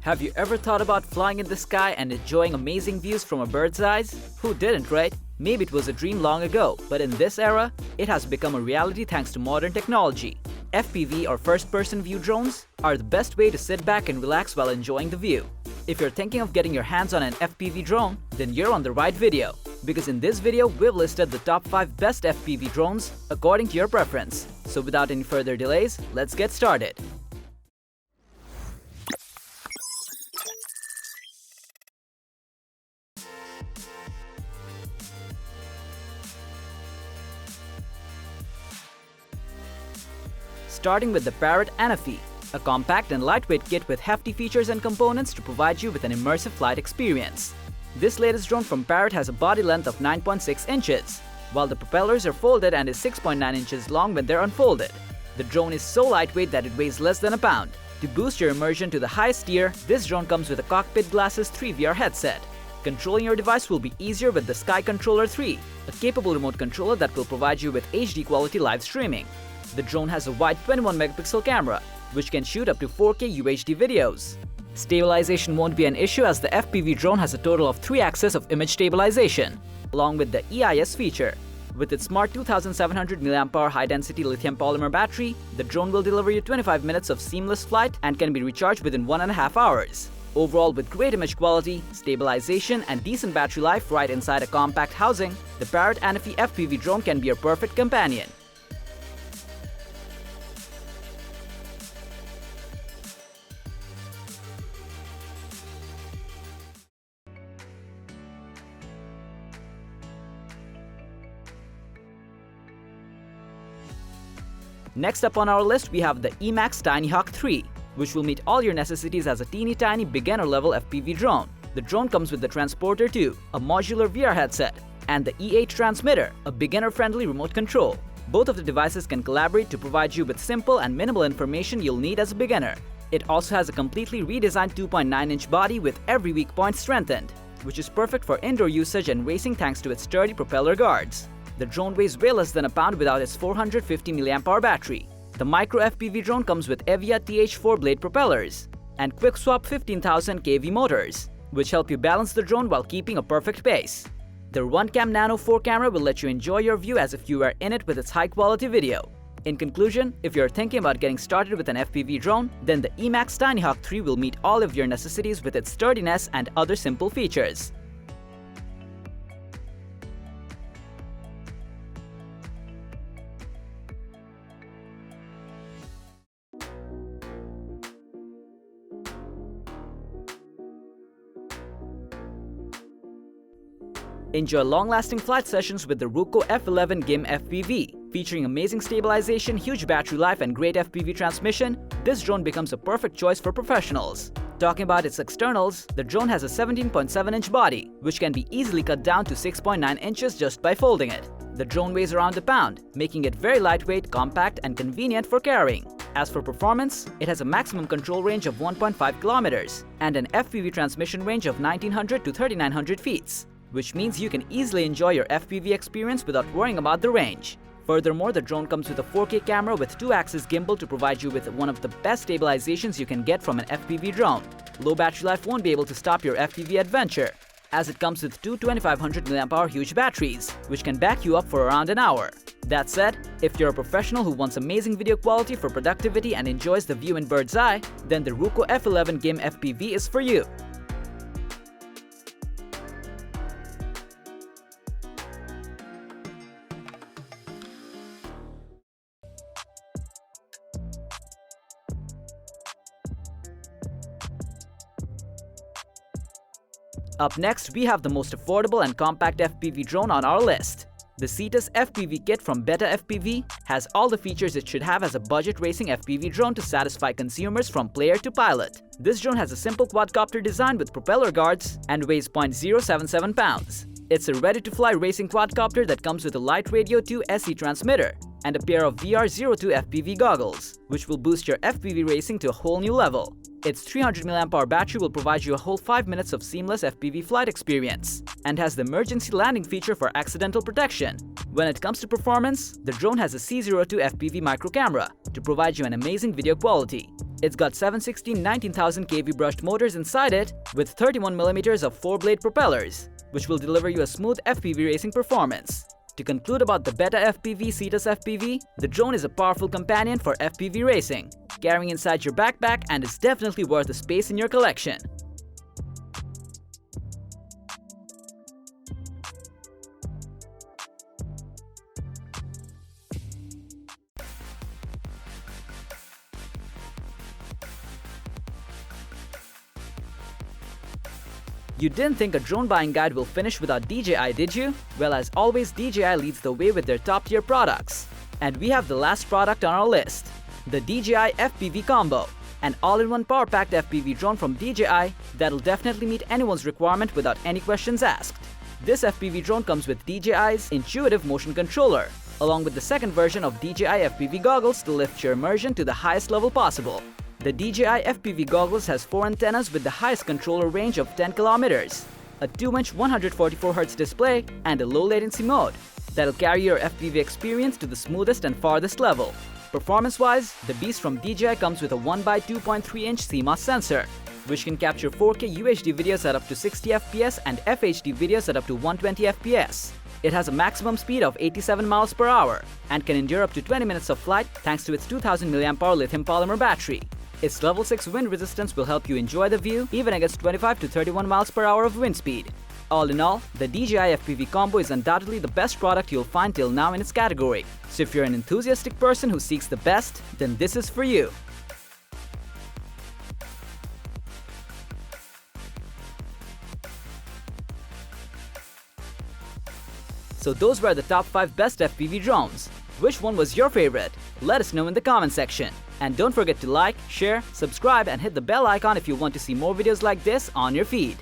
Have you ever thought about flying in the sky and enjoying amazing views from a bird's eyes? Who didn't, right? Maybe it was a dream long ago, but in this era, it has become a reality thanks to modern technology. FPV or first-person view drones are the best way to sit back and relax while enjoying the view. If you're thinking of getting your hands on an FPV drone, then you're on the right video. Because in this video, we've listed the top 5 best FPV drones according to your preference. So without any further delays, let's get started. Starting with the Parrot Anafi, a compact and lightweight kit with hefty features and components to provide you with an immersive flight experience. This latest drone from Parrot has a body length of 9.6 inches, while the propellers are folded and is 6.9 inches long when they're unfolded. The drone is so lightweight that it weighs less than a pound. To boost your immersion to the highest tier, this drone comes with a Cockpit Glasses 3 VR headset. Controlling your device will be easier with the Sky Controller 3, a capable remote controller that will provide you with HD quality live streaming. The drone has a wide 21-megapixel camera, which can shoot up to 4K UHD videos. Stabilization won't be an issue as the FPV drone has a total of 3 axes of image stabilization, along with the EIS feature. With its smart 2700 mAh high-density lithium polymer battery, the drone will deliver you 25 minutes of seamless flight and can be recharged within 1.5 hours. Overall, with great image quality, stabilization, and decent battery life right inside a compact housing, the Parrot Anafi FPV drone can be your perfect companion. Next up on our list, we have the EMAX Tinyhawk III, which will meet all your necessities as a teeny tiny beginner-level FPV drone. The drone comes with the Transporter 2, a modular VR headset, and the E8 transmitter, a beginner-friendly remote control. Both of the devices can collaborate to provide you with simple and minimal information you'll need as a beginner. It also has a completely redesigned 2.9-inch body with every weak point strengthened, which is perfect for indoor usage and racing thanks to its sturdy propeller guards. The drone weighs way less than a pound without its 450 mAh battery. The micro FPV drone comes with Evia TH4 blade propellers and quick swap 15,000 kV motors, which help you balance the drone while keeping a perfect pace. The OneCam Nano 4 camera will let you enjoy your view as if you were in it with its high-quality video. In conclusion, if you're thinking about getting started with an FPV drone, then the EMAX Tinyhawk III will meet all of your necessities with its sturdiness and other simple features. Enjoy long-lasting flight sessions with the Ruko F11Gim FPV. Featuring amazing stabilization, huge battery life, and great FPV transmission, this drone becomes a perfect choice for professionals. Talking about its externals, the drone has a 17.7-inch body, which can be easily cut down to 6.9 inches just by folding it. The drone weighs around a pound, making it very lightweight, compact, and convenient for carrying. As for performance, it has a maximum control range of 1.5 kilometers and an FPV transmission range of 1900 to 3900 feet. Which means you can easily enjoy your FPV experience without worrying about the range. Furthermore, the drone comes with a 4K camera with 2-axis gimbal to provide you with one of the best stabilizations you can get from an FPV drone. Low battery life won't be able to stop your FPV adventure, as it comes with two 2500 mAh huge batteries, which can back you up for around an hour. That said, if you're a professional who wants amazing video quality for productivity and enjoys the view in bird's eye, then the Ruko F11Gim FPV is for you. Up next, we have the most affordable and compact FPV drone on our list. The Cetus FPV kit from BETAFPV has all the features it should have as a budget racing FPV drone to satisfy consumers from player to pilot. This drone has a simple quadcopter design with propeller guards and weighs 0.077 pounds. It's a ready-to-fly racing quadcopter that comes with a Light Radio 2 SE transmitter and a pair of VR02 FPV goggles, which will boost your FPV racing to a whole new level. Its 300 mAh battery will provide you a whole 5 minutes of seamless FPV flight experience and has the emergency landing feature for accidental protection. When it comes to performance, the drone has a C02 FPV micro camera to provide you an amazing video quality. It's got 716 19,000 kV brushed motors inside it with 31mm of 4-blade propellers, which will deliver you a smooth FPV racing performance. To conclude about the BETAFPV Cetus FPV, the drone is a powerful companion for FPV racing, carrying inside your backpack, and is definitely worth the space in your collection. You didn't think a drone buying guide will finish without DJI, did you? Well, as always, DJI leads the way with their top-tier products. And we have the last product on our list, the DJI FPV Combo, an all-in-one power-packed FPV drone from DJI that'll definitely meet anyone's requirement without any questions asked. This FPV drone comes with DJI's intuitive motion controller, along with the second version of DJI FPV goggles to lift your immersion to the highest level possible. The DJI FPV goggles has 4 antennas with the highest controller range of 10 kilometers, a 2-inch 144Hz display, and a low latency mode that'll carry your FPV experience to the smoothest and farthest level. Performance-wise, the beast from DJI comes with a 1x2.3-inch CMOS sensor, which can capture 4K UHD videos at up to 60 FPS and FHD videos at up to 120 FPS. It has a maximum speed of 87 miles per hour and can endure up to 20 minutes of flight thanks to its 2000 mAh lithium polymer battery. Its level 6 wind resistance will help you enjoy the view even against 25 to 31 miles per hour of wind speed. All in all, the DJI FPV Combo is undoubtedly the best product you'll find till now in its category. So if you're an enthusiastic person who seeks the best, then this is for you. So those were the top 5 best FPV drones. Which one was your favorite? Let us know in the comment section. And don't forget to like, share, subscribe, and hit the bell icon if you want to see more videos like this on your feed.